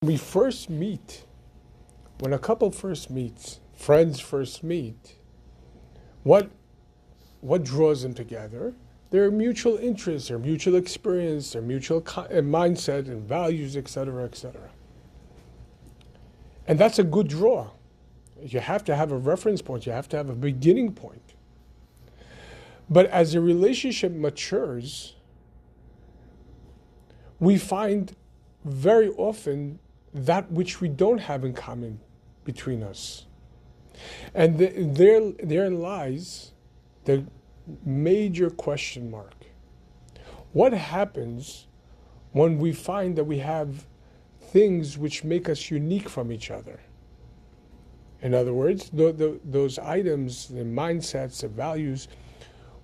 we first meet, when a couple first meets, friends first meet, what draws them together? Their mutual interests, their mutual experience, their mutual mindset and values, etc., etc. And that's a good draw. You have to have a reference point. You have to have a beginning point. But as the relationship matures, we find very often that which we don't have in common between us. And therein lies the major question mark. What happens when we find that we have things which make us unique from each other? In other words, those items, the mindsets, the values,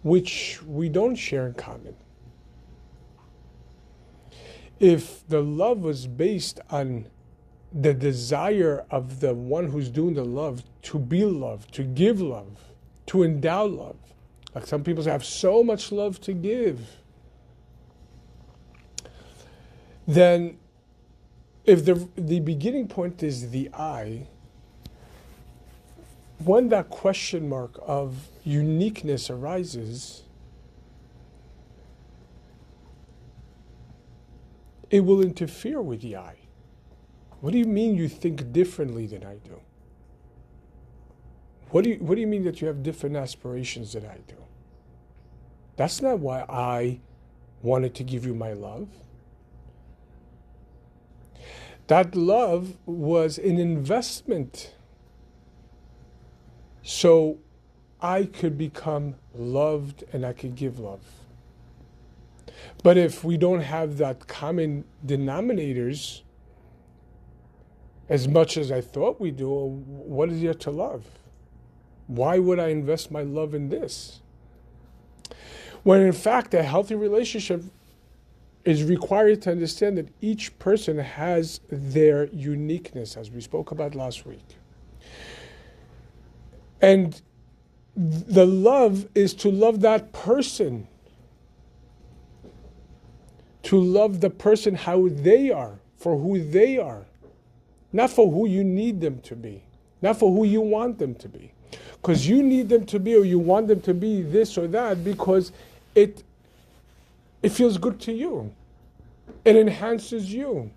which we don't share in common. If the love was based on the desire of the one who's doing the love to be loved, to give love, to endow love, like some people say, I have so much love to give, then if the beginning point is the I, when that question mark of uniqueness arises, it will interfere with the I. What do you mean you think differently than I do? What do you mean that you have different aspirations than I do? That's not why I wanted to give you my love. That love was an investment so I could become loved and I could give love. But if we don't have that common denominators, as much as I thought we do, what is there to love? Why would I invest my love in this? When in fact a healthy relationship is required to understand that each person has their uniqueness, as we spoke about last week. And the love is to love that person. To love the person how they are, for who they are. Not for who you need them to be. Not for who you want them to be. Because you need them to be or you want them to be this or that because it feels good to you. It enhances you.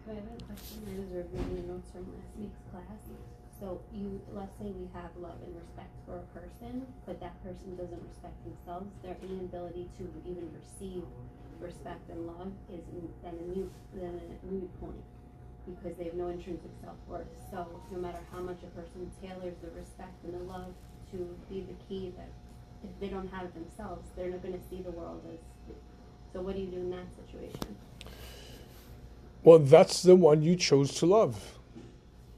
I have a question. I was reviewing the notes from last week's class. So let's say we have love and respect for a person, but that person doesn't respect themselves. Their inability to even receive respect and love is then a moot point because they have no intrinsic self-worth. So no matter how much a person tailors the respect and the love to be the key, that if they don't have it themselves, they're not going to see the world as. So what do you do in that situation? Well, that's the one you chose to love.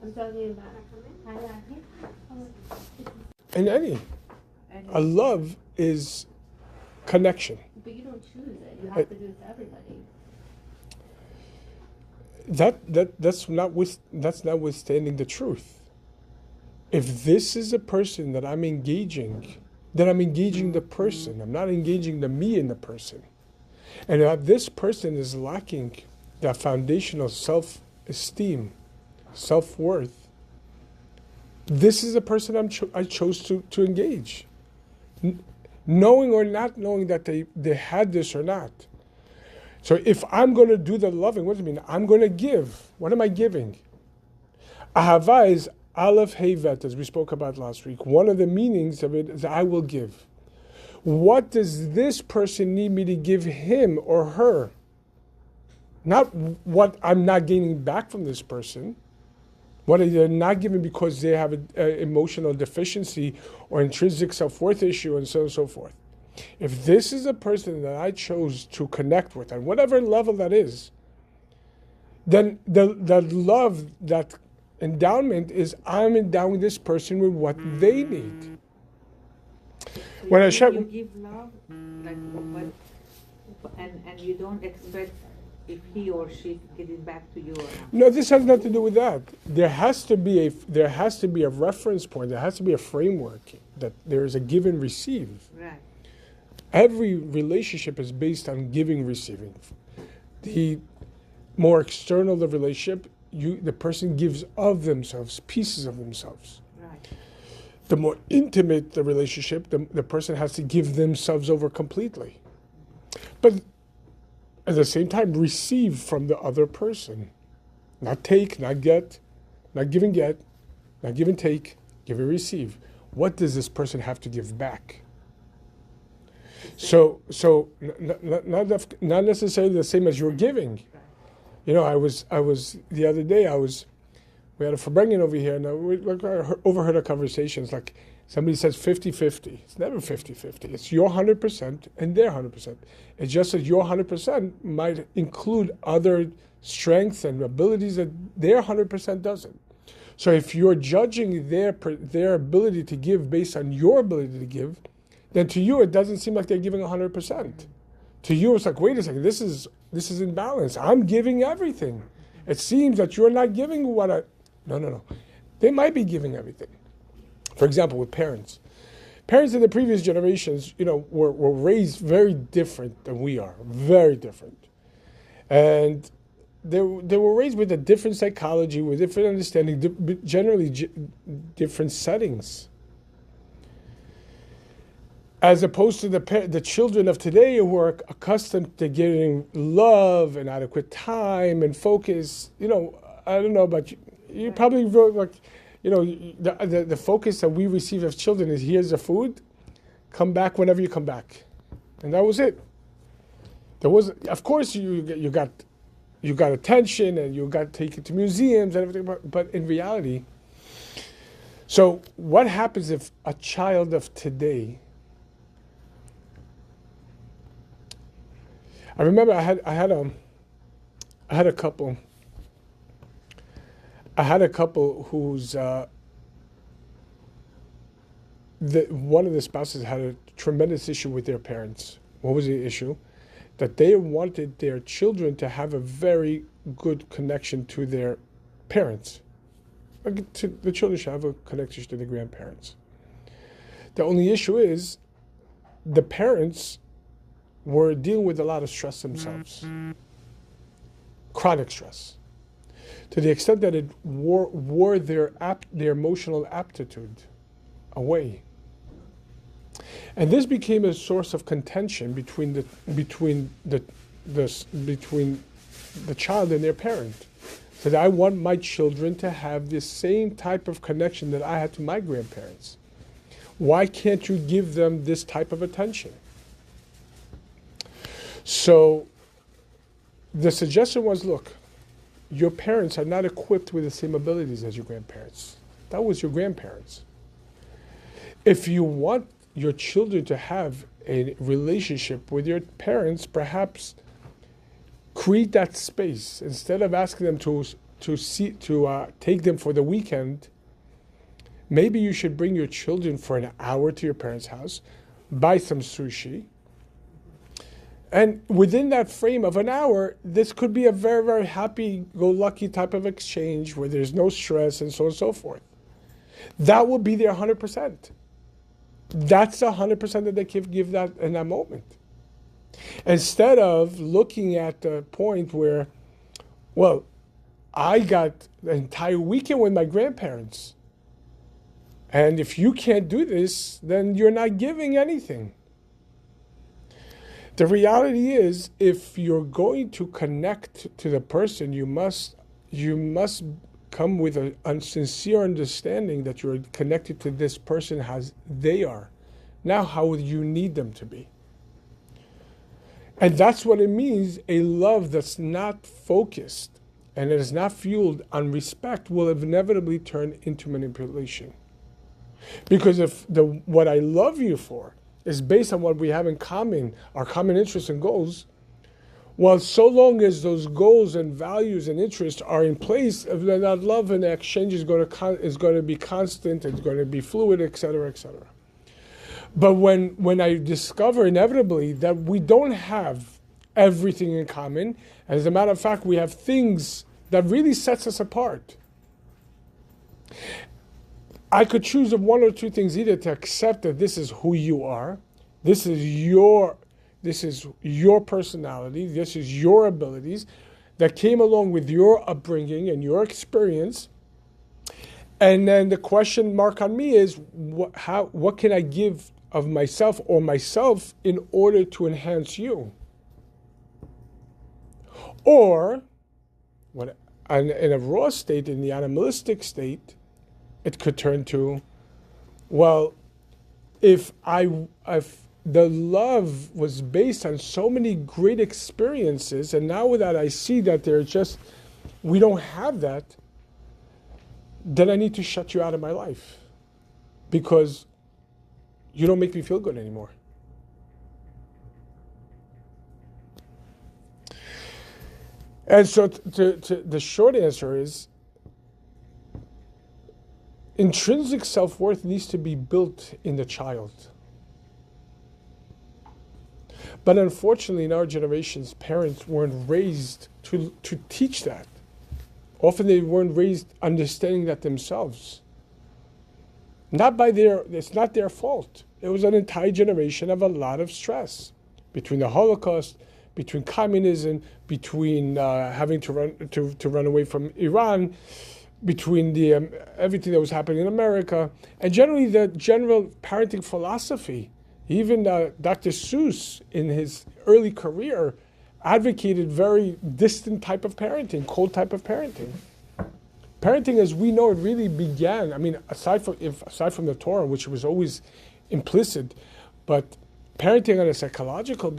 I'm talking about In any. A love is connection. But you don't choose it. You have to do it to everybody. That's notwithstanding the truth. If this is a person that I'm engaging, then I'm engaging the person. I'm not engaging the me in the person. And if this person is lacking that foundational self-esteem, self-worth, this is a person I chose to engage. Knowing or not knowing that they had this or not. So if I'm going to do the loving, what does it mean? I'm going to give. What am I giving? Ahava is Aleph Hevet, as we spoke about last week. One of the meanings of it is I will give. What does this person need me to give him or her? Not what I'm not gaining back from this person. What they're not giving because they have an emotional deficiency or intrinsic self-worth issue and so on and so forth. If this is a person that I chose to connect with, at whatever level that is, then the love, that endowment is I'm endowing this person with what they need. So when you give love, like and you don't expect if he or she get it back to you or not. No, this has nothing to do with that. There has to be a reference point. There has to be a framework that there is a give and receive. Right. Every relationship is based on giving, receiving. more external the relationship, the person gives of themselves, pieces of themselves. Right. The more intimate the relationship, the person has to give themselves over completely. But at the same time, receive from the other person. Not take, not get, not give and get, not give and take, give and receive. What does this person have to give back? So not necessarily the same as you're giving. You know, I was the other day, we had a Farbrengen over here, and I overheard a conversation. It's like somebody says 50-50. It's never 50-50. It's your 100% and their 100%. It's just that your 100% might include other strengths and abilities that their 100% doesn't. So if you're judging their ability to give based on your ability to give, then to you it doesn't seem like they're giving 100%. To you it's like, wait a second, this is imbalance. I'm giving everything. It seems that you're not giving what I... No. They might be giving everything. For example, with parents. Parents in the previous generations, you know, were raised very different than we are. Very different. And they were raised with a different psychology, with different understanding, generally different settings. As opposed to the children of today who are accustomed to getting love and adequate time and focus. You know, I don't know about you. You probably wrote like, you know, the focus that we receive as children is, here's the food, come back whenever you come back, and that was it. There was, of course, you got attention and you got taken to museums and everything, but in reality, so what happens if a child of today? I remember I had a couple. I had a couple whose one of the spouses had a tremendous issue with their parents. What was the issue? That they wanted their children to have a very good connection to their parents. The children should have a connection to the grandparents. The only issue is the parents were dealing with a lot of stress themselves. Chronic stress. To the extent that it wore their emotional aptitude away. And this became a source of contention between the child and their parent. So that I want my children to have the same type of connection that I had to my grandparents. Why can't you give them this type of attention? So the suggestion was, look, your parents are not equipped with the same abilities as your grandparents. That was your grandparents. If you want your children to have a relationship with your parents, perhaps create that space. Instead of asking them to take them for the weekend, maybe you should bring your children for an hour to your parents' house, buy some sushi, and within that frame of an hour, this could be a very, very happy-go-lucky type of exchange where there's no stress and so on and so forth. That will be their 100%. That's 100% that they can give that in that moment. Instead of looking at the point where, well, I got the entire weekend with my grandparents. And if you can't do this, then you're not giving anything. The reality is, if you're going to connect to the person, you must come with a sincere understanding that you're connected to this person as they are, not how you need them to be. And that's what it means. A love that's not focused and it is not fueled on respect will inevitably turn into manipulation. Because if what I love you for is based on what we have in common, our common interests and goals, well, so long as those goals and values and interests are in place, then that love and exchange is going to be constant, it's going to be fluid, etc., etc. But when I discover inevitably that we don't have everything in common, as a matter of fact, we have things that really sets us apart. I could choose one or two things, either to accept that this is who you are, this is your personality, this is your abilities, that came along with your upbringing and your experience. And then the question mark on me is, what can I give of myself or myself in order to enhance you? Or, in a raw state, in the animalistic state, it could turn to, well, if the love was based on so many great experiences, and now that I see that we don't have that, then I need to shut you out of my life because you don't make me feel good anymore. And so the short answer is, intrinsic self-worth needs to be built in the child. But unfortunately, in our generations, parents weren't raised to teach that. Often they weren't raised understanding that themselves. It's not their fault. It was an entire generation of a lot of stress between the Holocaust, between communism, between having to run away from Iran, between everything that was happening in America, and generally the general parenting philosophy. Even Dr. Seuss, in his early career, advocated very distant type of parenting, cold type of parenting. Parenting, as we know it, really began. I mean, aside from the Torah, which was always implicit, but parenting on a psychological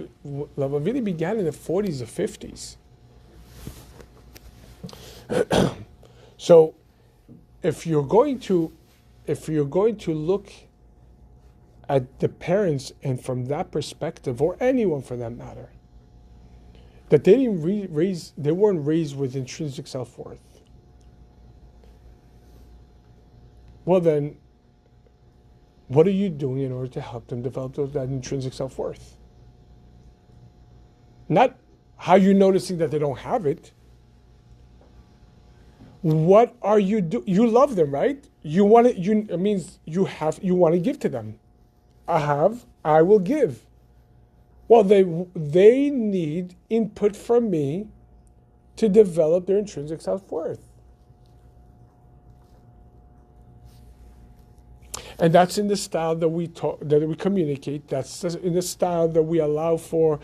level really began in the 40s or 50s. So, if you're going to look at the parents and from that perspective, or anyone for that matter, that they weren't raised with intrinsic self-worth, well then, what are you doing in order to help them develop that intrinsic self-worth? Not how you're noticing that they don't have it. What are you doing? You love them, right? You want it. It means you want to give to them. I will give. Well, they need input from me to develop their intrinsic self-worth. And that's in the style that we communicate. That's in the style that we allow for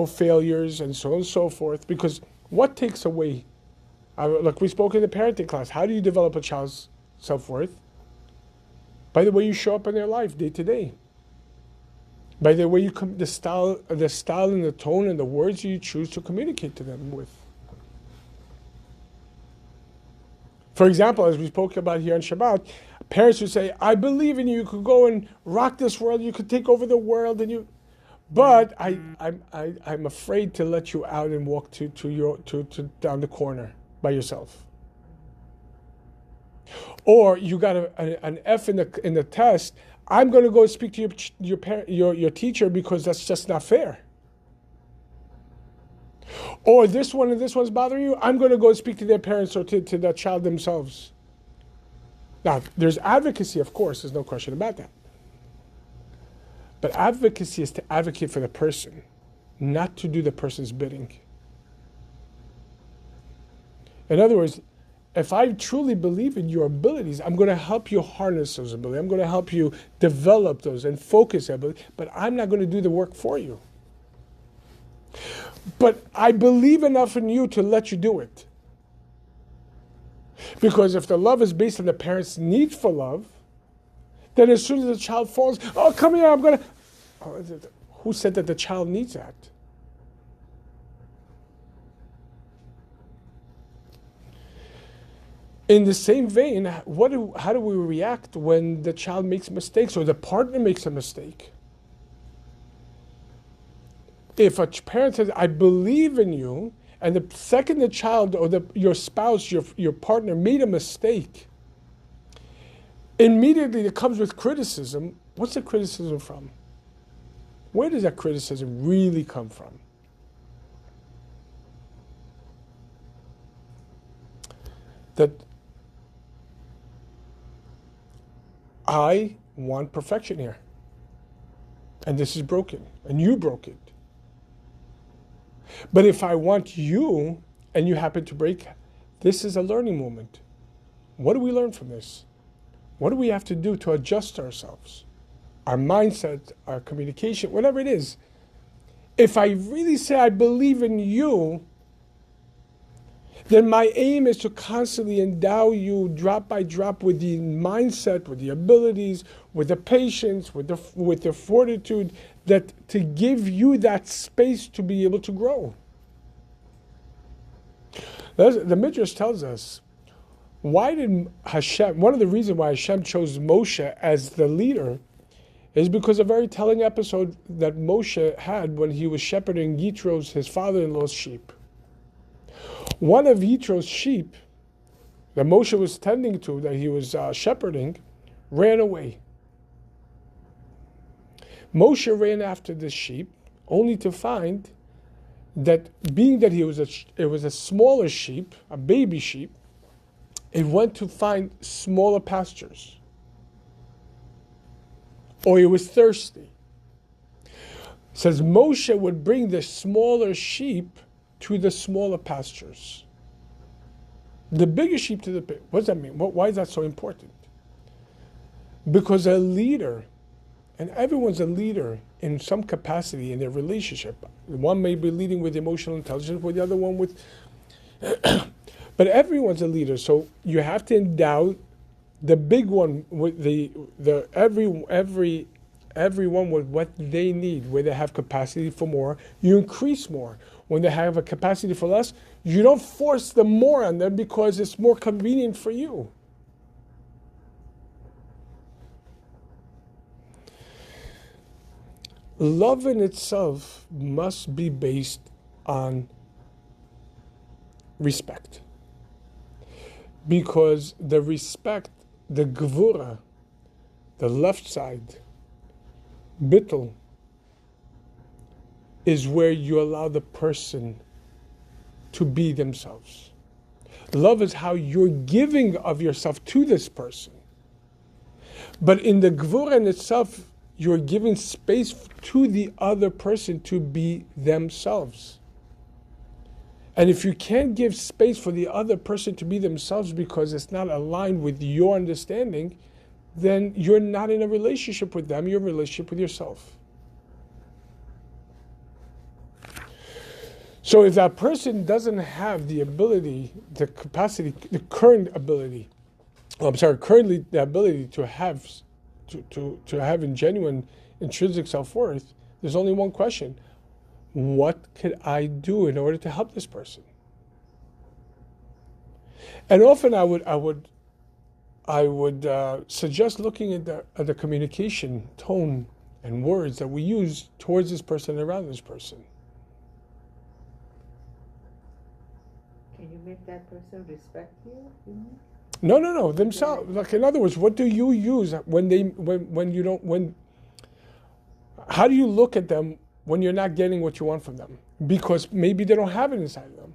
failures and so on and so forth. Because what takes away? Like we spoke in the parenting class. How do you develop a child's self-worth? By the way you show up in their life day to day. By the way the style and the tone and the words you choose to communicate to them with. For example, as we spoke about here on Shabbat, parents would say, "I believe in you. You could go and rock this world. You could take over the world, but I'm afraid to let you out and walk to down the corner by yourself." Or you got an F in the test. I'm going to go speak to your teacher because that's just not fair. Or this one and this one's bothering you. I'm going to go speak to their parents or to the child themselves. Now, there's advocacy, of course. There's no question about that. But advocacy is to advocate for the person, not to do the person's bidding. In other words, if I truly believe in your abilities, I'm going to help you harness those abilities. I'm going to help you develop those and focus abilities, but I'm not going to do the work for you. But I believe enough in you to let you do it. Because if the love is based on the parent's need for love, then as soon as the child falls, "Oh, come here, I'm going to..." Oh, who said that the child needs that? In the same vein, how do we react when the child makes mistakes or the partner makes a mistake? If a parent says, "I believe in you," and the second the child or your spouse, your partner made a mistake, immediately it comes with criticism. What's the criticism from? Where does that criticism really come from? That I want perfection here. And this is broken. And you broke it. But if I want you, and you happen to break, this is a learning moment. What do we learn from this? What do we have to do to adjust ourselves? Our mindset, our communication, whatever it is. If I really say I believe in you, then my aim is to constantly endow you drop by drop with the mindset, with the abilities, with the patience, with the fortitude, that to give you that space to be able to grow. The Midrash tells us, why did Hashem, one of the reasons why Hashem chose Moshe as the leader is because a very telling episode that Moshe had when he was shepherding Yitro's, his father-in-law's sheep. One of Yitro's sheep that Moshe was tending to, that he was shepherding, ran away. Moshe ran after this sheep, only to find that being that it was a smaller sheep, a baby sheep, it went to find smaller pastures. Or it was thirsty. It says Moshe would bring the smaller sheep to the smaller pastures. The bigger sheep to the big. What does that mean? Why is that so important? Because a leader, and everyone's a leader in some capacity in their relationship. One may be leading with emotional intelligence, with the other one with... But everyone's a leader, so you have to endow the big one with everyone with what they need. Where they have capacity for more, you increase more. When they have a capacity for less, you don't force them more on them because it's more convenient for you. Love in itself must be based on respect. Because the respect, the gvura, the left side, bittul, is where you allow the person to be themselves. Love is how you're giving of yourself to this person. But in the gvura in itself, you're giving space to the other person to be themselves. And if you can't give space for the other person to be themselves because it's not aligned with your understanding, then you're not in a relationship with them, you're in a relationship with yourself. So if that person doesn't have the ability, the capacity, currently the ability to have in genuine intrinsic self-worth, there's only one question. What could I do in order to help this person? And often I would suggest looking at the communication tone and words that we use towards this person and around this person. Can you make that person respect you? No. Themselves. Like, in other words, what do you use how do you look at them when you're not getting what you want from them? Because maybe they don't have it inside of them.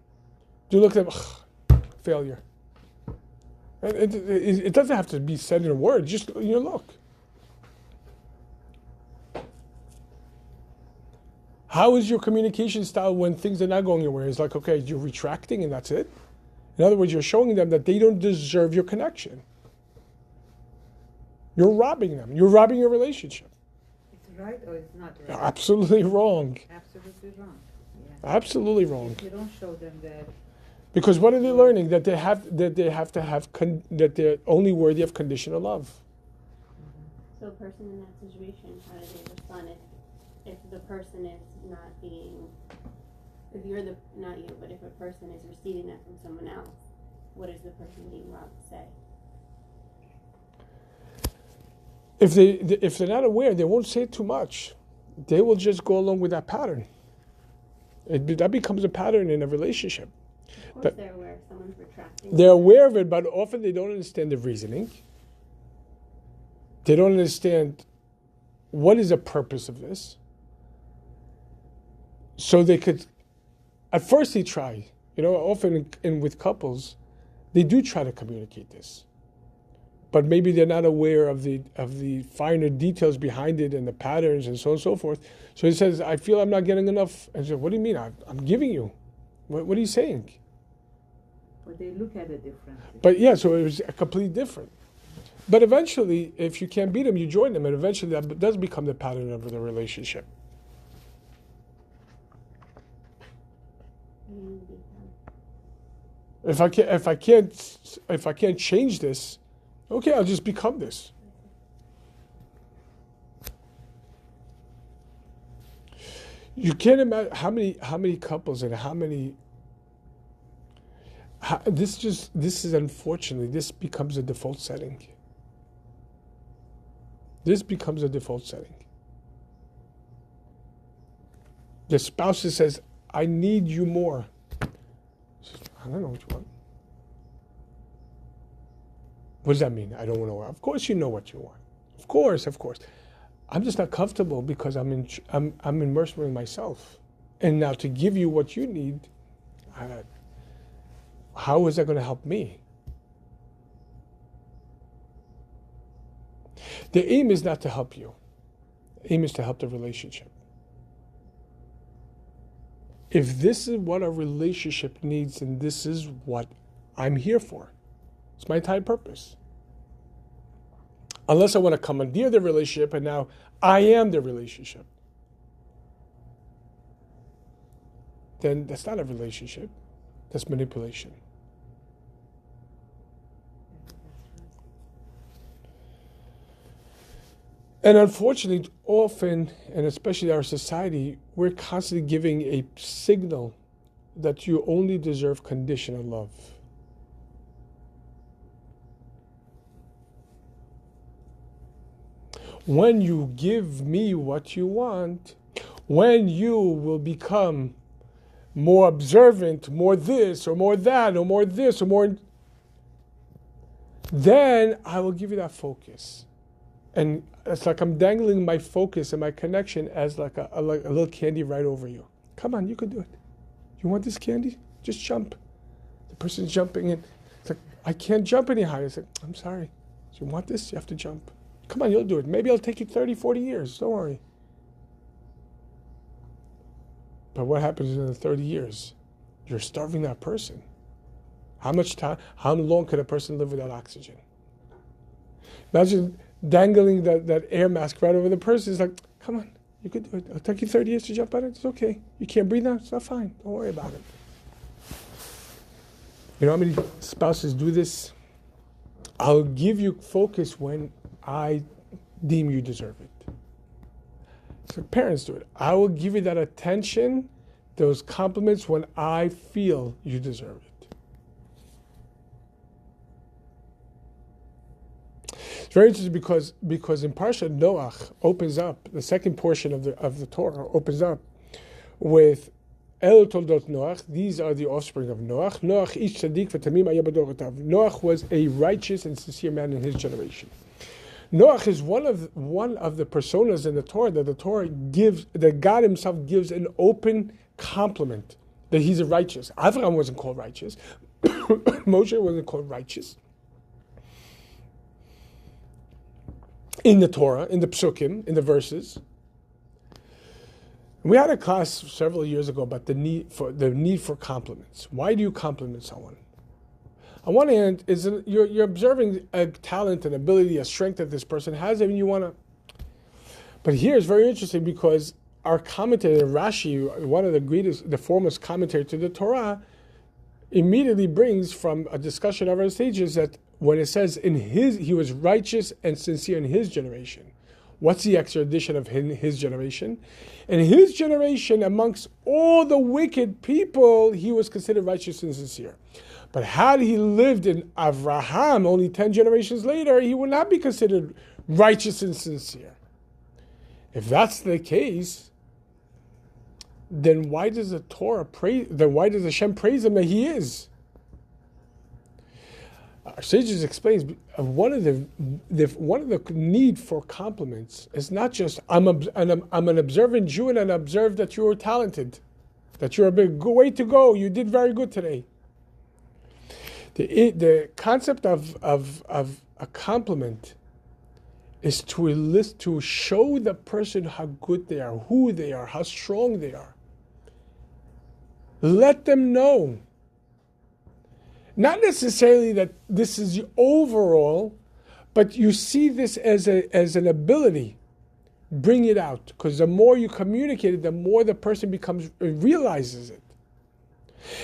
Do you look at them, failure? It doesn't have to be said in a word, just look. How is your communication style when things are not going your way? It's like, okay, you're retracting and that's it? In other words, you're showing them that they don't deserve your connection. You're robbing them. You're robbing your relationship. It's right or it's not right? Absolutely wrong. Absolutely wrong. Yeah. Absolutely wrong. If you don't show them that. Because what are they learning? That they're only worthy of conditional love. So a person in that situation, how do they respond if the person is not being, if you're not you, but if a person is receiving that from someone else, what is the person being robbed to say? If they're not aware, they won't say too much. They will just go along with that pattern. That becomes a pattern in a relationship. Of course they're aware if someone's retracting. They're aware of it, but often they don't understand the reasoning. They don't understand what is the purpose of this. So they could, at first they try. Often with couples, they do try to communicate this. But maybe they're not aware of the finer details behind it and the patterns and so on and so forth. So he says, I feel I'm not getting enough. And I said, what do you mean? I'm giving you. What are you saying? But they look at it differently. But yeah, so it was completely different. But eventually, if you can't beat them, you join them, and eventually that does become the pattern of the relationship. If I can't change this, okay, I'll just become this. You can't imagine how many couples and this is unfortunately, this becomes a default setting. This becomes a default setting. The spouse says, I need you more. I don't know what you want. What does that mean? I don't know. Of course you know what you want. Of course. I'm just not comfortable because I'm immersed in myself. And now to give you what you need, how is that going to help me? The aim is not to help you. The aim is to help the relationship. If this is what a relationship needs, then this is what I'm here for. It's my entire purpose. Unless I want to commandeer the relationship and now I am the relationship, then that's not a relationship. That's manipulation. And unfortunately, often, and especially our society, we're constantly giving a signal that you only deserve conditional love. When you give me what you want, when you will become more observant, more this or more that or more this or more, then I will give you that focus. And it's like I'm dangling my focus and my connection as like a little candy right over you. Come on, you can do it. You want this candy? Just jump. The person's jumping in. It's like, I can't jump any higher. It's like, I'm sorry. You want this? You have to jump. Come on, you'll do it. Maybe it'll take you 30, 40 years. Don't worry. But what happens in the 30 years? You're starving that person. How much time, how long could a person live without oxygen? Imagine dangling that air mask right over the person. It's like, come on, you could do it. It'll take you 30 years to jump on it. It's okay. You can't breathe now? It's not fine. Don't worry about it. You know how many spouses do this? I'll give you focus when I deem you deserve it. So parents do it. I will give you that attention, those compliments when I feel you deserve it. It's very interesting because in Parsha Noach opens up, the second portion of the Torah opens up with El Toldot Noach. These are the offspring of Noach. Noach ish tzaddik v'tamim haya b'dorotav. Noach was a righteous and sincere man in his generation. Noach is one of the personas in the Torah that the Torah gives, that God Himself gives an open compliment that he's a righteous. Avraham wasn't called righteous. Moshe wasn't called righteous. In the Torah, in the psukim, in the verses. We had a class several years ago about the need for compliments. Why do you compliment someone? On one hand, you're observing a talent, an ability, a strength that this person has, and you want to. But here it's very interesting because our commentator Rashi, one of the foremost commentator to the Torah, immediately brings from a discussion of our sages that when it says he was righteous and sincere in his generation. What's the extra addition of his generation? In his generation, amongst all the wicked people, he was considered righteous and sincere. But had he lived in Avraham only 10 generations later, he would not be considered righteous and sincere. If that's the case, then why does the Torah praise? Then why does Hashem praise him that he is? Our sages explains one of the need for compliments is not just I'm an observant Jew and I observe that you are talented, that you're a big way to go. You did very good today. The concept of a compliment is to show the person how good they are, who they are, how strong they are. Let them know. Not necessarily that this is the overall, but you see this as an ability. Bring it out, because the more you communicate it, the more the person realizes it.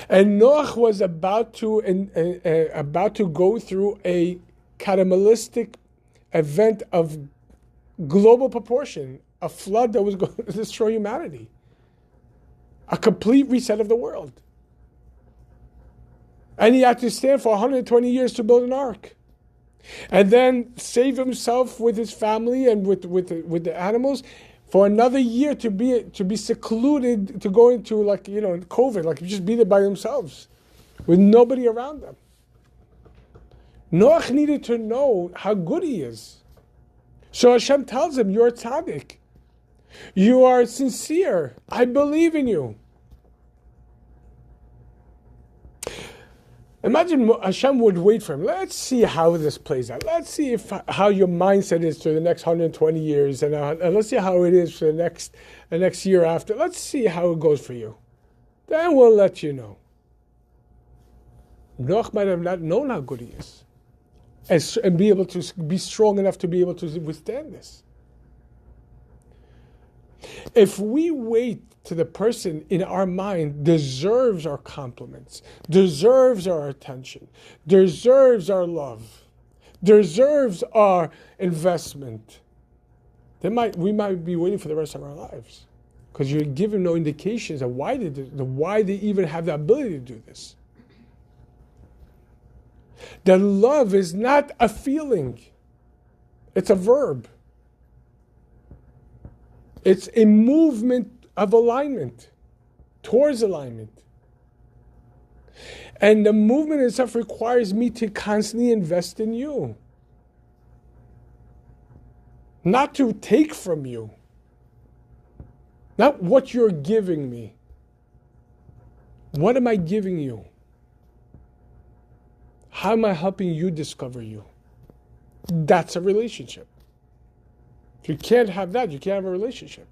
And Noach was about to go through a cataclysmic event of global proportion, a flood that was going to destroy humanity, a complete reset of the world. And he had to stand for 120 years to build an ark. And then save himself with his family and with the animals for another year to be secluded, to go into COVID, just be there by themselves with nobody around them. Noach needed to know how good he is. So Hashem tells him, you're a tzaddik. You are sincere. I believe in you. Imagine Hashem would wait for him. Let's see how this plays out. Let's see how your mindset is for the next 120 years, and let's see how it is for the next year after. Let's see how it goes for you. Then we'll let you know. Noach might have not known how good he is, and be able to be strong enough to be able to withstand this. If we wait to the person in our mind deserves our compliments, deserves our attention, deserves our love, deserves our investment, then we might be waiting for the rest of our lives, because you're given no indications of why they even have the ability to do this. That love is not a feeling, it's a verb. It's a movement of alignment, towards alignment. And the movement itself requires me to constantly invest in you. Not to take from you. Not what you're giving me. What am I giving you? How am I helping you discover you? That's a relationship. If you can't have that, you can't have a relationship.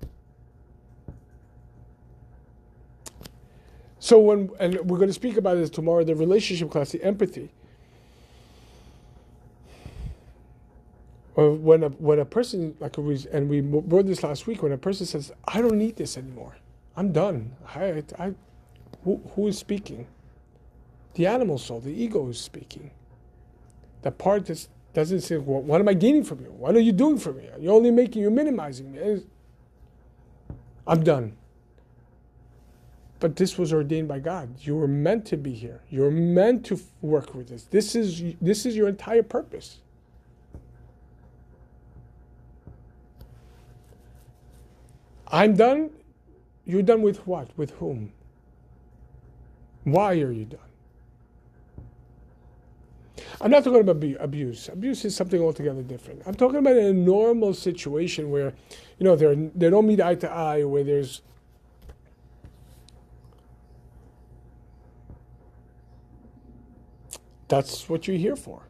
So and we're going to speak about this tomorrow, the relationship class, the empathy. Or when a person, and we wrote this last week, when a person says, I don't need this anymore. I'm done. Who is speaking? The animal soul, the ego is speaking. The part that doesn't say, well, what am I gaining from you? What are you doing for me? You're minimizing me. I'm done. But this was ordained by God. You were meant to be here. You're meant to work with this. This is your entire purpose. I'm done. You're done with what? With whom? Why are you done? I'm not talking about abuse. Abuse is something altogether different. I'm talking about a normal situation where, they don't meet eye to eye, where there's that's what you're here for.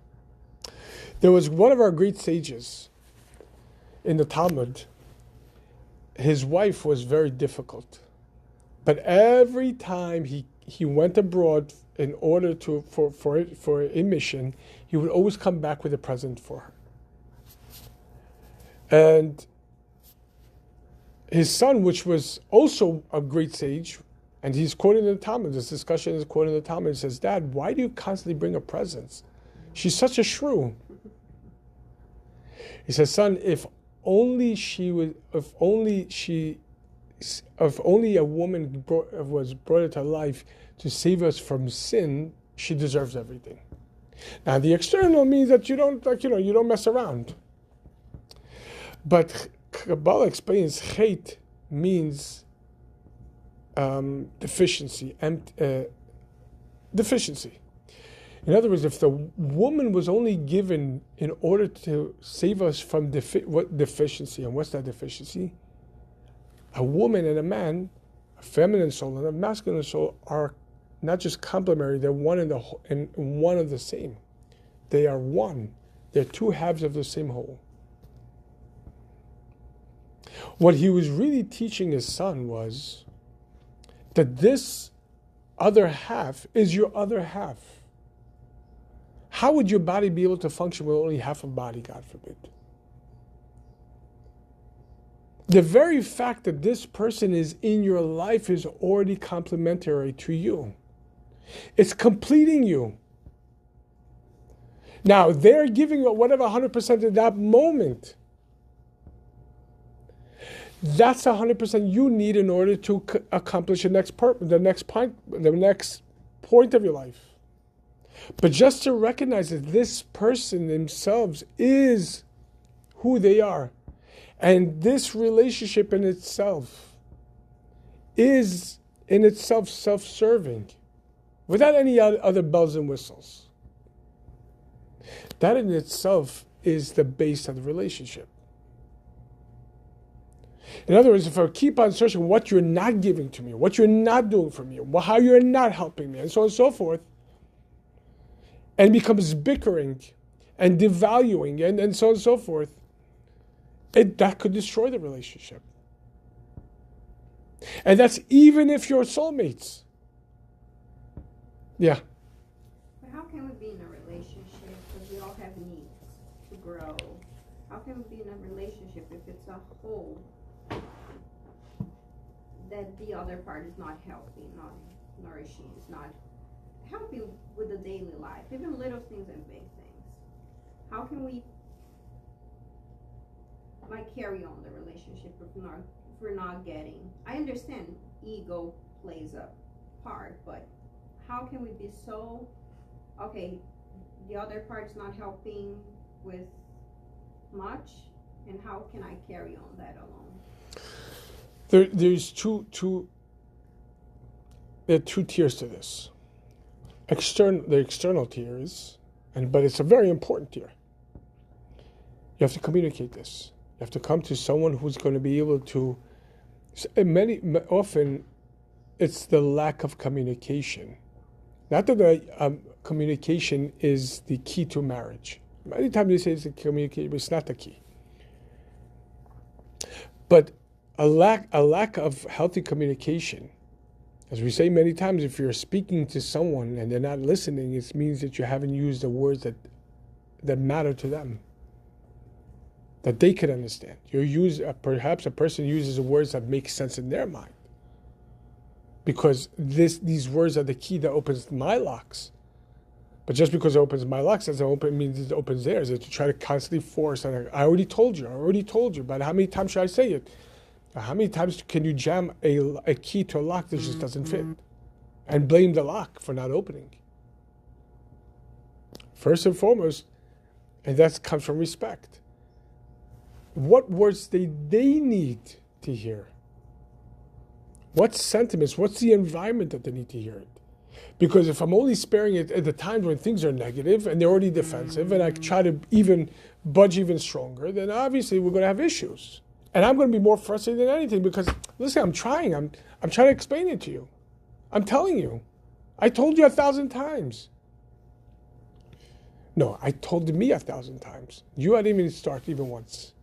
There was one of our great sages in the Talmud. His wife was very difficult, but every time he went abroad in order for a mission, he would always come back with a present for her. And his son, which was also a great sage, and he's quoted in the Talmud, this discussion is quoted in the Talmud, he says, Dad, why do you constantly bring her presents? She's such a shrew. He says, son, if only a woman was brought into life to save us from sin, she deserves everything. Now, the external means that you don't mess around. But Kabbalah explains hate means deficiency. Deficiency. In other words, if the woman was only given in order to save us from what deficiency, and what's that deficiency? A woman and a man, a feminine soul and a masculine soul, are not just complementary; they're one and one of the same. They are one. They're two halves of the same whole. What he was really teaching his son was that this other half is your other half. How would your body be able to function with only half a body, God forbid? The very fact that this person is in your life is already complementary to you. It's completing you. Now, they're giving whatever 100% at that moment. That's 100% you need in order to accomplish the next point of your life. But just to recognize that this person themselves is who they are. And this relationship in itself is in itself self-serving, without any other bells and whistles. That in itself is the base of the relationship. In other words, if I keep on searching what you're not giving to me, what you're not doing for me, how you're not helping me, and so on and so forth, and it becomes bickering and devaluing and so on and so forth, that could destroy the relationship. And that's even if you're soulmates. Yeah. But how can we be in a relationship because we all have needs to grow? How can we be in a relationship if it's a whole that the other part is not healthy, not nourishing, is not helping with the daily life, even little things and big things? How can we carry on the relationship if we're not getting? I understand ego plays a part, but how can we be so, okay, the other part's not helping with much, and how can I carry on that alone? There are two tiers to this. The external tier is, but it's a very important tier. You have to communicate this. You have to come to someone who's going to be able to. Often, it's the lack of communication. Not that the communication is the key to marriage. Many times you say it's the communication, but it's not the key. But a lack of healthy communication, as we say many times, if you're speaking to someone and they're not listening, it means that you haven't used the words that matter to them, that they can understand. Perhaps a person uses the words that make sense in their mind, because these words are the key that opens my locks. But just because it opens my locks doesn't mean it opens theirs. It's to try to constantly force. And I already told you. But how many times should I say it? How many times can you jam a key to a lock that just doesn't fit, and blame the lock for not opening? First and foremost, and that comes from respect. What words they need to hear? What sentiments? What's the environment that they need to hear it? Because if I'm only sparing it at the times when things are negative and they're already defensive, and I try to budge even stronger, then obviously we're going to have issues. And I'm going to be more frustrated than anything because, listen, I'm trying to explain it to you. I'm telling you. I told you 1,000 times. No, I told me 1,000 times. You hadn't even started even once.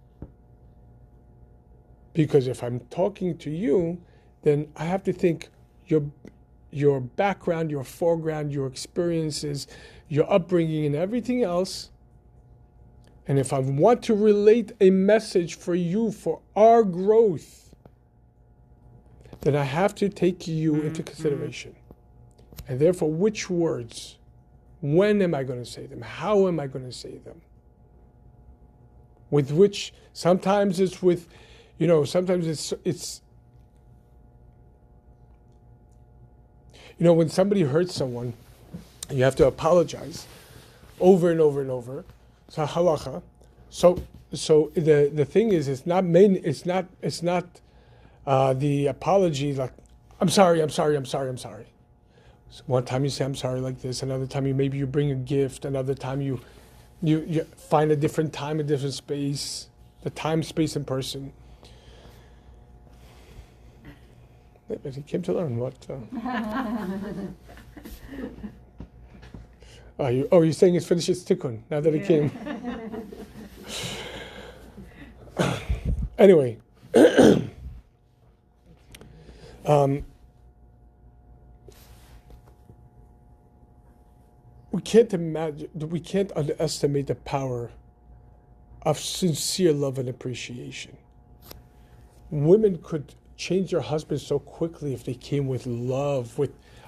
Because if I'm talking to you, then I have to think your background, your foreground, your experiences, your upbringing, and everything else. And if I want to relate a message for you, for our growth, then I have to take you into consideration. And therefore, which words, when am I going to say them? How am I going to say them? With which, sometimes it's with, sometimes it's when somebody hurts someone, you have to apologize over and over and over. So halacha. So the thing is, it's not the apology like I'm sorry. So one time you say I'm sorry like this, another time maybe you bring a gift, another time you find a different time, a different space, the time, space, and person. But he came to learn what. You're saying it's finished its tikkun now that it came. Anyway, we can't underestimate the power of sincere love and appreciation. Women could change their husbands so quickly if they came with love,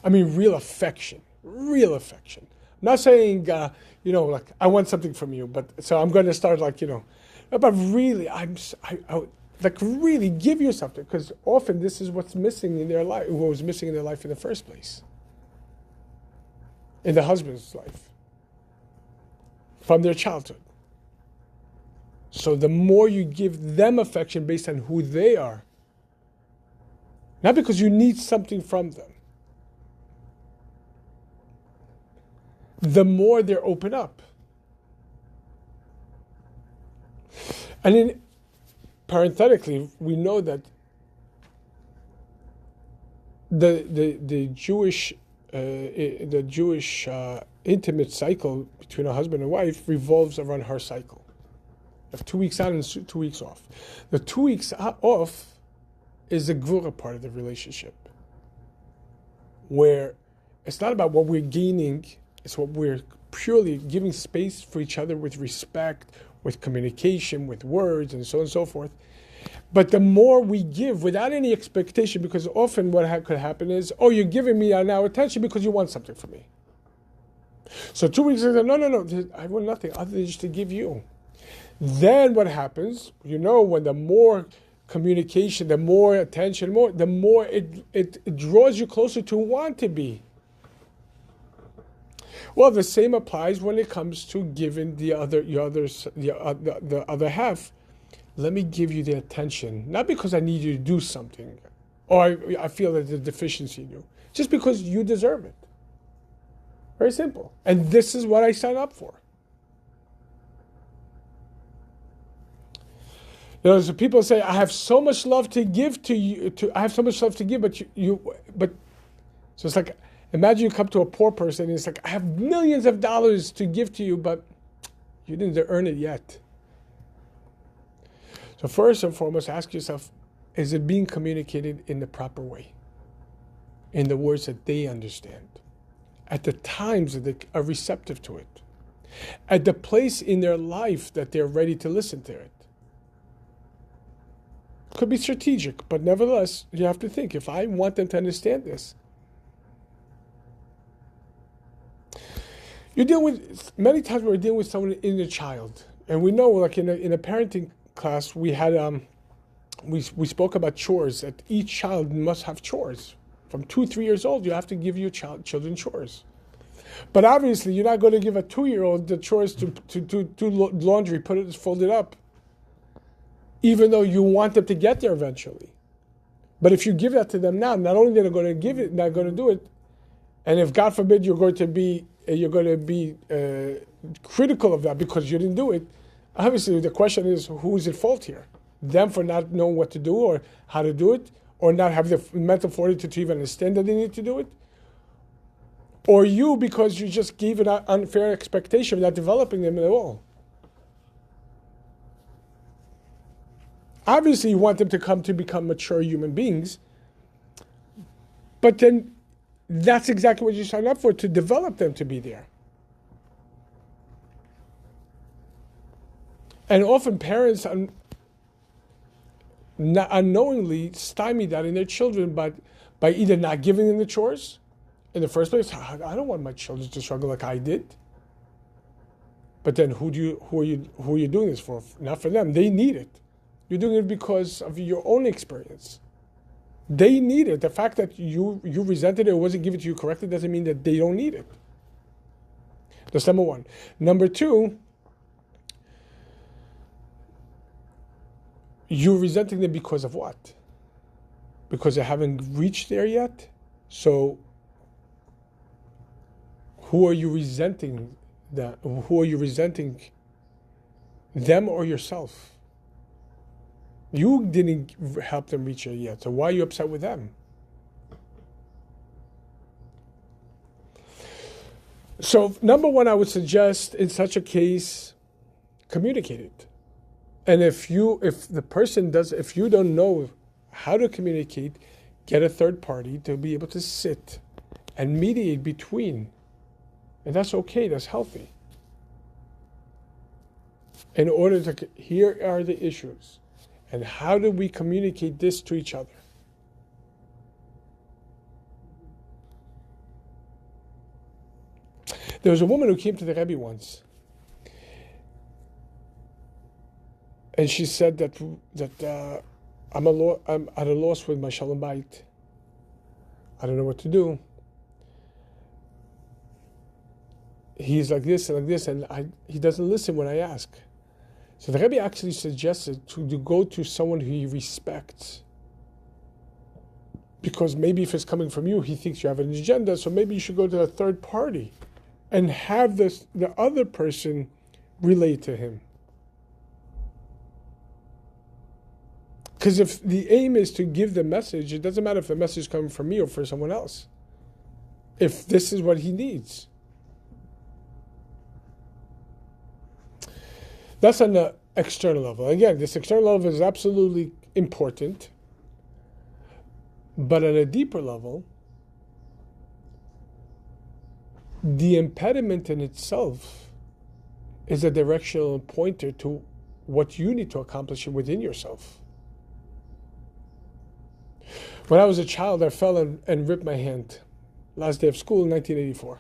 real affection, real affection. I'm not saying, like, I want something from you, but so I'm going to start like, but really, really give you something, because often this is what's missing in their life, what was missing in their life in the first place. In the husband's life. From their childhood. So the more you give them affection based on who they are, not because you need something from them, the more they're open up. And in parenthetically, we know that the Jewish intimate cycle between a husband and wife revolves around her cycle. You have 2 weeks on and 2 weeks off. The 2 weeks off is the gvura part of the relationship, where it's not about what we're gaining, it's what we're purely giving space for each other with respect, with communication, with words, and so on and so forth. But the more we give without any expectation, because often what could happen is, oh, you're giving me now attention because you want something from me. So 2 weeks later, no, I want nothing other than just to give you. Then what happens, when the more communication, the more attention, the more it draws you closer to want to be. Well, the same applies when it comes to giving the other half. Let me give you the attention, not because I need you to do something, or I feel that there's a deficiency in you, just because you deserve it. Very simple. And this is what I signed up for. So people say, I have so much love to give to you. I have so much love to give, but so it's like, imagine you come to a poor person and it's like, I have millions of dollars to give to you, but you didn't earn it yet. So first and foremost, ask yourself, is it being communicated in the proper way? In the words that they understand? At the times that they are receptive to it? At the place in their life that they're ready to listen to it? Could be strategic, but nevertheless, you have to think, if I want them to understand this. Many times we're dealing with someone in a child. And we know, like in a parenting class, we had we spoke about chores, that each child must have chores. From 2-3 years old, you have to give your children chores. But obviously, you're not going to give a 2-year-old the chores to do laundry, fold it up, even though you want them to get there eventually. But if you give that to them now, not only are they going to give it, not going to do it, and if God forbid you're going to be critical of that because you didn't do it, obviously the question is, who's at fault here? Them for not knowing what to do or how to do it, or not have the mental fortitude to even understand that they need to do it? Or you, because you just gave an unfair expectation without developing them at all? Obviously, you want them to become mature human beings, but then that's exactly what you signed up for, to develop them to be there. And often parents unknowingly stymie that in their children by either not giving them the chores in the first place. I don't want my children to struggle like I did. But then who are you doing this for? Not for them. They need it. You're doing it because of your own experience. They need it. The fact that you resented it or wasn't given to you correctly doesn't mean that they don't need it. That's number one. Number two, you're resenting them because of what? Because they haven't reached there yet? So who are you resenting that? Who are you resenting? Them or yourself? You didn't help them reach there yet, so why are you upset with them? So, number one, I would suggest in such a case, communicate it. And if you don't know how to communicate, get a third party to be able to sit and mediate between And that's okay, that's healthy. In order to, here are the issues. And how do we communicate this to each other? There was a woman who came to the Rebbe once. And she said that I'm at a loss with my shalom bayit. I don't know what to do. He's like this and he doesn't listen when I ask. So the Rebbe actually suggested to go to someone who he respects. Because maybe if it's coming from you, he thinks you have an agenda, so maybe you should go to a third party and have the other person relate to him. Because if the aim is to give the message, it doesn't matter if the message is coming from me or for someone else. If this is what he needs. That's on the external level. Again, this external level is absolutely important. But on a deeper level, the impediment in itself is a directional pointer to what you need to accomplish within yourself. When I was a child, I fell and ripped my hand. Last day of school in 1984.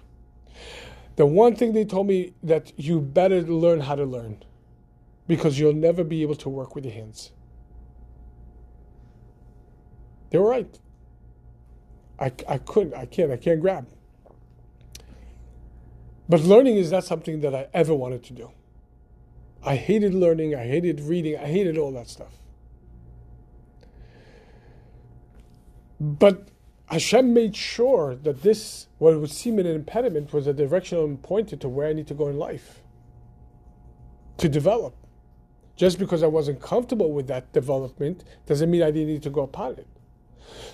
The one thing they told me that you better learn how to learn, because you'll never be able to work with your hands. They were right. I can't grab. But learning is not something that I ever wanted to do. I hated learning, I hated reading, I hated all that stuff. But Hashem made sure that this, what would seem an impediment, was a directional pointer to where I need to go in life. To develop. Just because I wasn't comfortable with that development doesn't mean I didn't need to go upon it.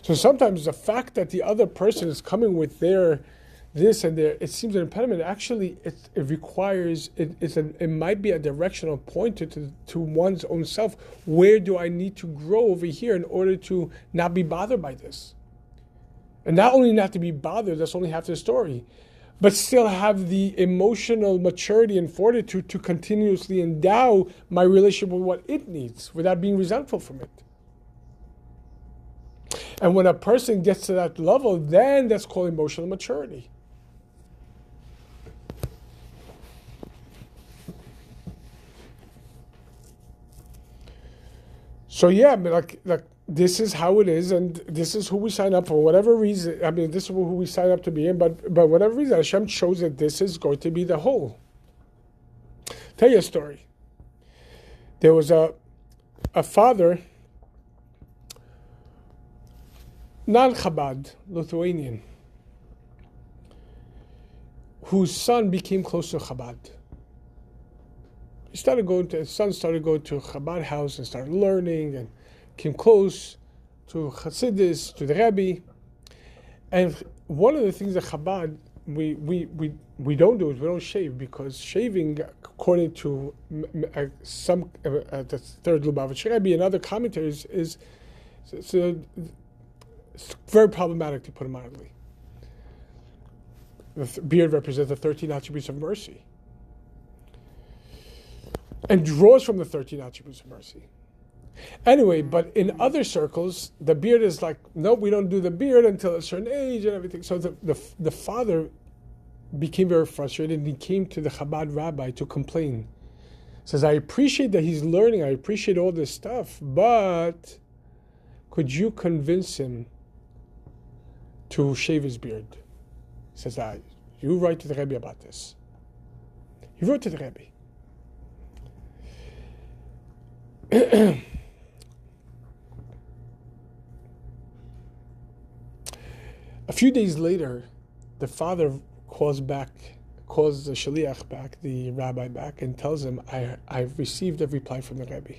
So sometimes the fact that the other person is coming with their this and their, it seems an impediment. Actually, it requires, it might be a directional pointer to one's own self. Where do I need to grow over here in order to not be bothered by this? And not only not to be bothered, that's only half the story, but still have the emotional maturity and fortitude to continuously endow my relationship with what it needs without being resentful from it. And when a person gets to that level, then that's called emotional maturity. So yeah, I mean, like this is how it is, and this is who we sign up for whatever reason. I mean, this is who we sign up to be in, but whatever reason, Hashem chose that this is going to be the whole. Tell you a story. There was a father, non-Chabad, Lithuanian, whose son became close to Chabad. His son started going to a Chabad house and started learning and came close to Chassidus, to the Rebbe. And one of the things that Chabad, we don't do is we don't shave, because shaving, according to the third Lubavitch Rebbe and other commentaries, is it's very problematic, to put it mildly. The beard represents the 13 attributes of mercy, and draws from the 13 attributes of mercy. Anyway, but in other circles, the beard is like, no, we don't do the beard until a certain age and everything. So the father became very frustrated, and he came to the Chabad rabbi to complain. He says, I appreciate that he's learning, I appreciate all this stuff, but could you convince him to shave his beard? He says, you write to the Rebbe about this. He wrote to the Rebbe. A few days later, the father calls the shaliach back, the rabbi back, and tells him, I've received a reply from the Rebbe.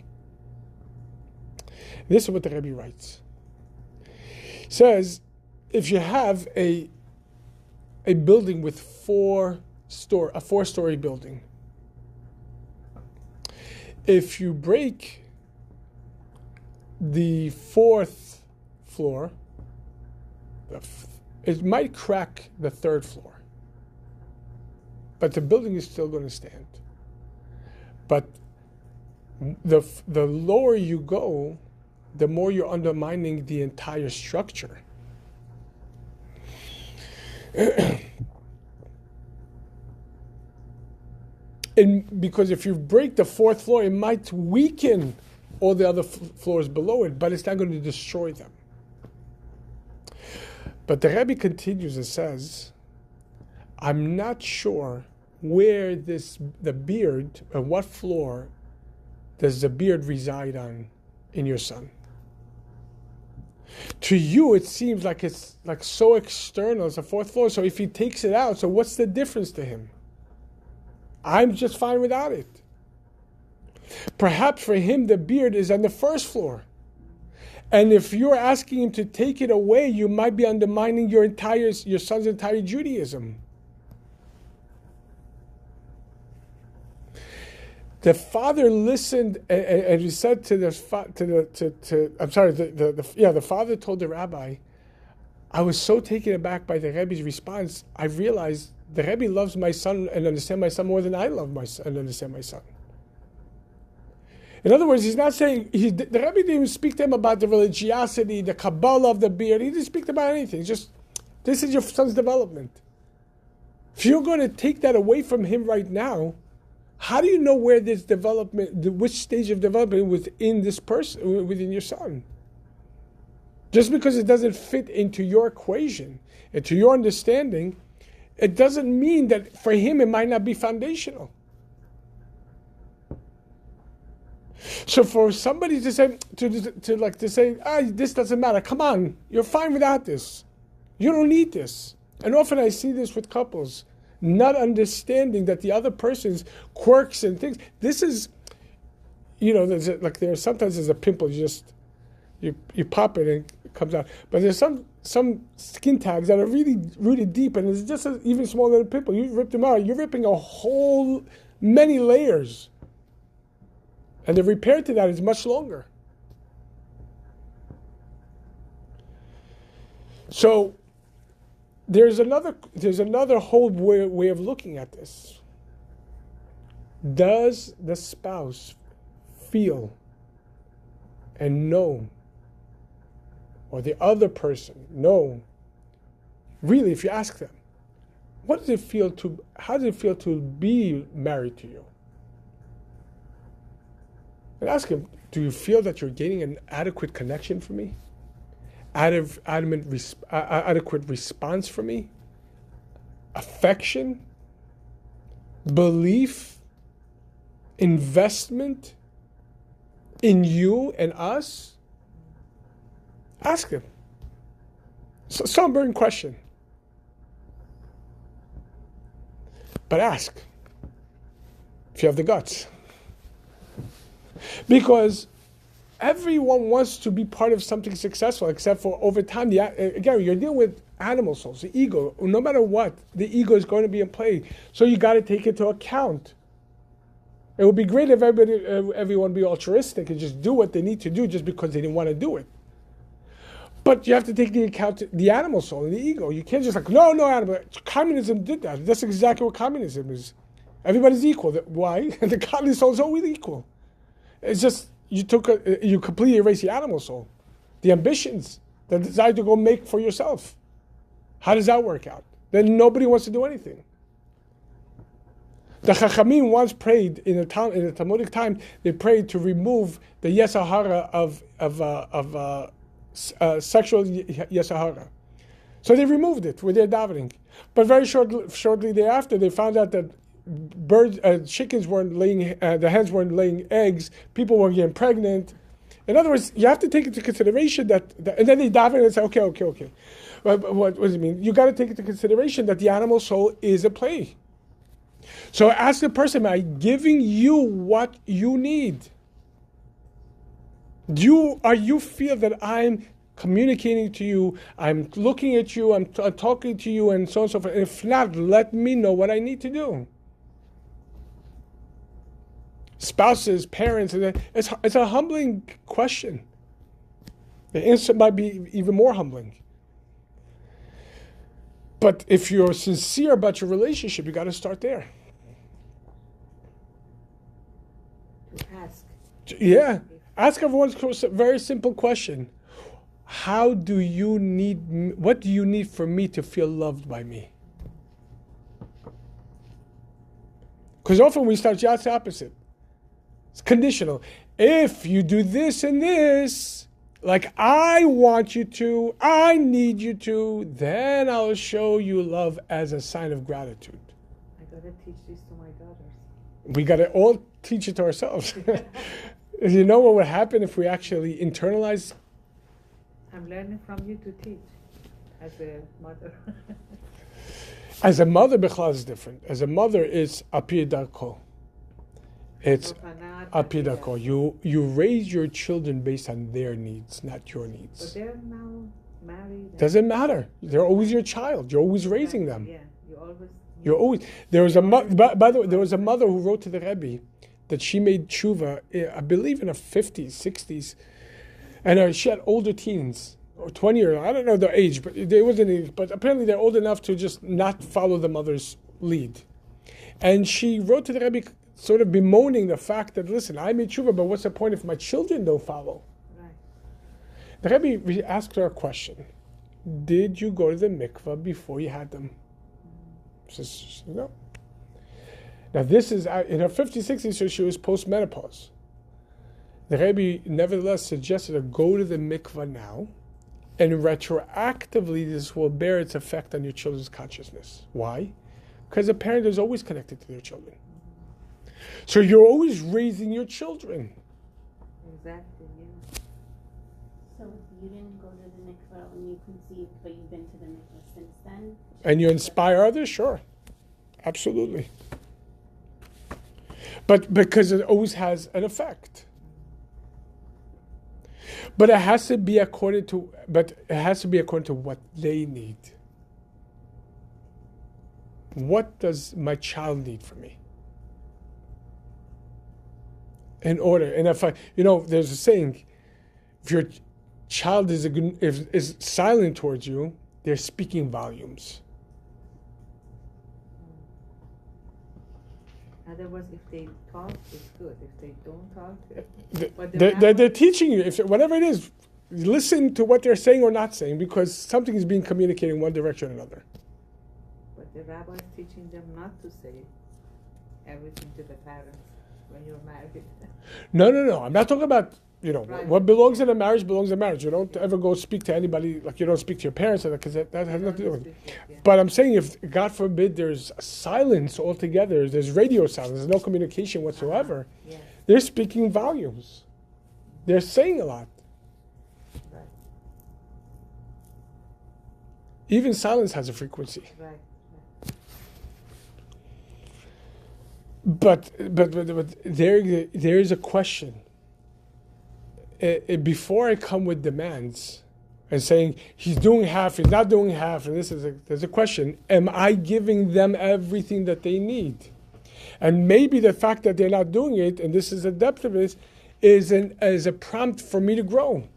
This is what the Rebbe writes. He says, if you have a building with a four-story building, if you break the fourth floor, it might crack the third floor. but the building is still going to stand. But the lower you go, the more you're undermining the entire structure. And because if you break the fourth floor, it might weaken all the other floors below it, but it's not going to destroy them. But the Rebbe continues and says, I'm not sure where the beard, and what floor does the beard reside on in your son. To you, it seems like it's like so external. It's a fourth floor. So if he takes it out, so what's the difference to him? I'm just fine without it. Perhaps for him, the beard is on the first floor. And if you're asking him to take it away, you might be undermining your son's entire Judaism. The father listened, and he said to the father told the rabbi, I was so taken aback by the Rebbe's response, I realized the Rebbe loves my son and understands my son more than I love my son and understand my son. In other words, he's not saying, the Rebbe didn't even speak to him about the religiosity, the Kabbalah of the beard. He didn't speak about anything. Just, this is your son's development. If you're going to take that away from him right now, how do you know where this development, which stage of development within this person, within your son? Just because it doesn't fit into your equation, into your understanding, it doesn't mean that for him it might not be foundational. So for somebody to say, this doesn't matter. Come on, you're fine without this. You don't need this. And often I see this with couples, not understanding that the other person's quirks and things. This is, sometimes there's a pimple. You pop it and it comes out. But there's some skin tags that are really rooted deep, and it's just an even smaller little pimple. You rip them out. You're ripping many layers. And the repair to that is much longer. So there's another whole way of looking at this. Does the spouse feel and know, or the other person know, really, if you ask them, how does it feel to be married to you? And ask him, do you feel that you're gaining an adequate connection from me? Adequate response from me? Affection? Belief? Investment in you and us? Ask him. It's a stubborn question. But ask. If you have the guts. Because everyone wants to be part of something successful, except for over time, again, you're dealing with animal souls, the ego. No matter what, the ego is going to be in play. So you got to take it into account. It would be great if everyone be altruistic and just do what they need to do just because they didn't want to do it. But you have to take into account the animal soul and the ego. You can't just no animal. Communism did that. That's exactly what communism is. Everybody's equal. Why? The communist soul is always equal. It's just you completely erase the animal soul, the ambitions, the desire to go make for yourself. How does that work out? Then nobody wants to do anything. The Chachamim once prayed in the Talmudic time. They prayed to remove the Yetzer Hara of sexual Yetzer Hara. So they removed it with their davening. But very shortly thereafter, they found out that chickens weren't laying, the hens weren't laying eggs, people weren't getting pregnant. In other words, you have to take into consideration that and then they dive in and say, okay. What does it mean? You got to take into consideration that the animal soul is a play. So ask the person, am I giving you what you need? Are you feel that I'm communicating to you, I'm looking at you, I'm talking to you, and so on and so forth. If not, let me know what I need to do. Spouses, parents, it's a humbling question. The answer might be even more humbling. But if you're sincere about your relationship, you got to start there. To ask. Yeah. Ask everyone a very simple question. What do you need for me to feel loved by me? Because often we start, it's the opposite. It's conditional. If you do this and this, like I want you to, I need you to, then I'll show you love as a sign of gratitude. I gotta teach this to my daughters. We gotta all teach it to ourselves. You know what would happen if we actually internalize? I'm learning from you to teach as a mother. As a mother, Bichlal is different. As a mother, it's apir darko. It's apir darko. You raise your children based on their needs, not your needs. But they're now married. Doesn't matter. They're always your child. You're always raising them. Yeah, You're always. There was by the way, there was a mother who wrote to the Rebbe that she made tshuva, I believe in her 50s, 60s, and she had older teens. Or 20 or I don't know their age, but they wasn't. But apparently they're old enough to just not follow the mother's lead. And she wrote to the Rebbe, sort of bemoaning the fact that, listen, I made tshuva, but what's the point if my children don't follow? Right. The Rebbe asked her a question: did you go to the mikvah before you had them? She says no. Now this is in her 50s, 60s, so she was post-menopause. The Rebbe nevertheless suggested her go to the mikvah now. And retroactively, this will bear its effect on your children's consciousness. Why? Because a parent is always connected to their children. So you're always raising your children. Exactly. Yeah. So you didn't go to the mikvah when you conceived, but you've been to the mikvah since then? And you inspire others? Sure. Absolutely. But because it always has an effect. But it has to be according to what they need. What does my child need from me? In order, and if there's a saying, if your child is silent towards you, they're speaking volumes. In other words, if they talk, it's good. If they don't talk, they're teaching you. If whatever it is, listen to what they're saying or not saying, because something is being communicated in one direction or another. But the rabbi is teaching them not to say everything to the parents when you're married. No. I'm not talking about Right. What belongs in a marriage belongs in a marriage. You don't ever go speak to anybody like you don't speak to your parents, because that has nothing to do with it. Yeah. But I'm saying, if God forbid there's silence altogether, there's radio silence, there's no communication whatsoever, Yeah. they're speaking volumes. They're saying a lot. Right. Even silence has a frequency. Right. But there is a question. Before I come with demands and saying he's doing half, he's not doing half, and there's a question: am I giving them everything that they need? And maybe the fact that they're not doing it, and this is the depth of this, is a prompt for me to grow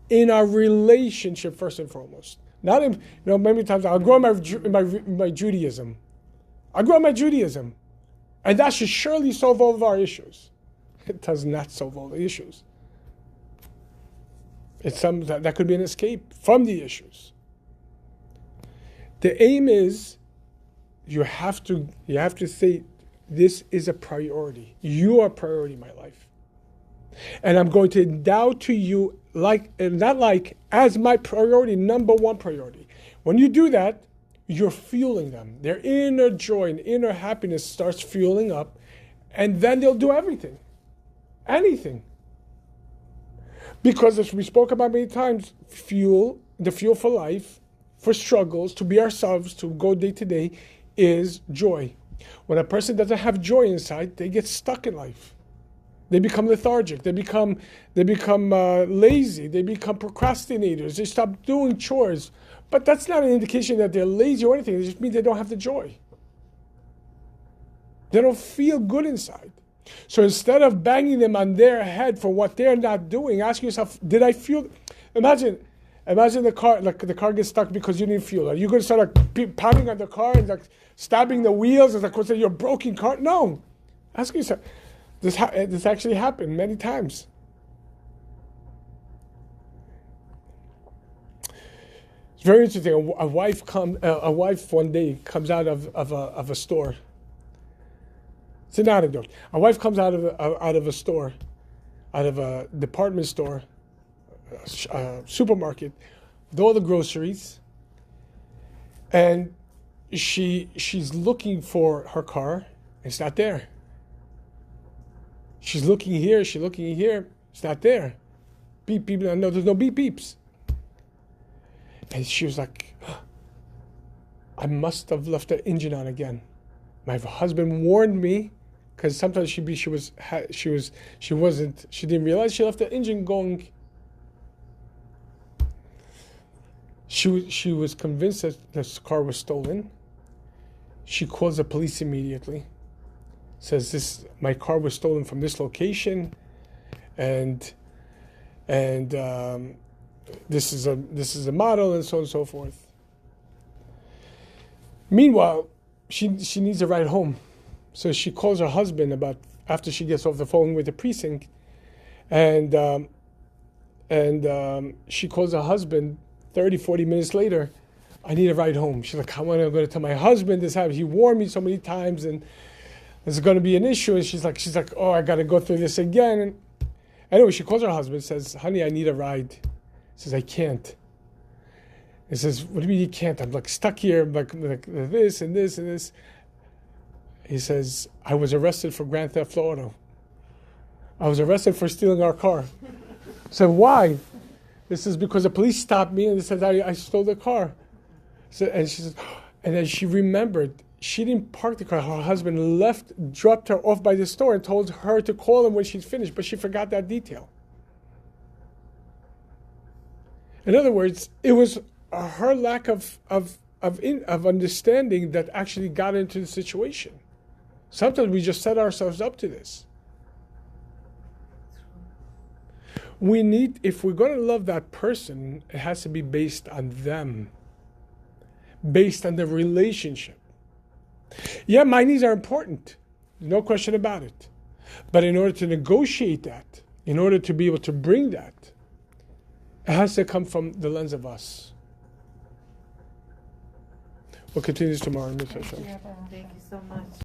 in our relationship first and foremost. Not in, many times I'll grow in my Judaism. I'll grow in my Judaism, and that should surely solve all of our issues. It does not solve all the issues. It's that could be an escape from the issues. The aim is you have to say, this is a priority. You are a priority in my life. And I'm going to endow to you as my priority, number one priority. When you do that, you're fueling them. Their inner joy and inner happiness starts fueling up, and then they'll do everything. Anything. Because, as we spoke about many times, the fuel for life, for struggles, to be ourselves, to go day to day, is joy. When a person doesn't have joy inside, they get stuck in life. They become lethargic. They become lazy. They become procrastinators. They stop doing chores. But that's not an indication that they're lazy or anything. It just means they don't have the joy. They don't feel good inside. So instead of banging them on their head for what they're not doing, ask yourself, did I feel... Imagine Imagine the car gets stuck because you need fuel. Are you going to start like pounding on the car and like stabbing the wheels? It's like, what's that, your broken car? No. Ask yourself. This actually happened many times. It's very interesting. A wife one day comes out of a store. It's an anecdote. A wife comes out of a store, out of a department store, supermarket, with all the groceries, and she's looking for her car. It's not there. She's looking here. It's not there. Beep beep. No, there's no beep beeps. And she was like, I must have left the engine on again. My husband warned me, because sometimes she didn't realize she left the engine going. She was convinced that this car was stolen. She calls the police immediately. Says my car was stolen from this location, and this is a model, and so on and so forth. Meanwhile, she needs a ride home, so she calls her husband after she gets off the phone with the precinct, and she calls her husband 30, 40 minutes later. I need a ride home. She's like, I'm going to tell my husband this happened. He warned me so many times, and there's going to be an issue. And she's like, oh, I got to go through this again. And anyway, she calls her husband, says, honey, I need a ride. He says, I can't. He says, what do you mean you can't? I'm like stuck here, like this and this and this. He says, I was arrested for Grand Theft Auto. I was arrested for stealing our car. So why? This is because the police stopped me and they said I stole the car. So, and she says, and then she remembered she didn't park the car. Her husband dropped her off by the store and told her to call him when she's finished, but she forgot that detail. In other words, it was her lack of understanding that actually got into the situation. Sometimes we just set ourselves up to this. If we're going to love that person, it has to be based on them, based on the relationship. Yeah, my needs are important, no question about it. But in order to negotiate that, in order to be able to bring that, it has to come from the lens of us. We'll continue this tomorrow. Thank you so much.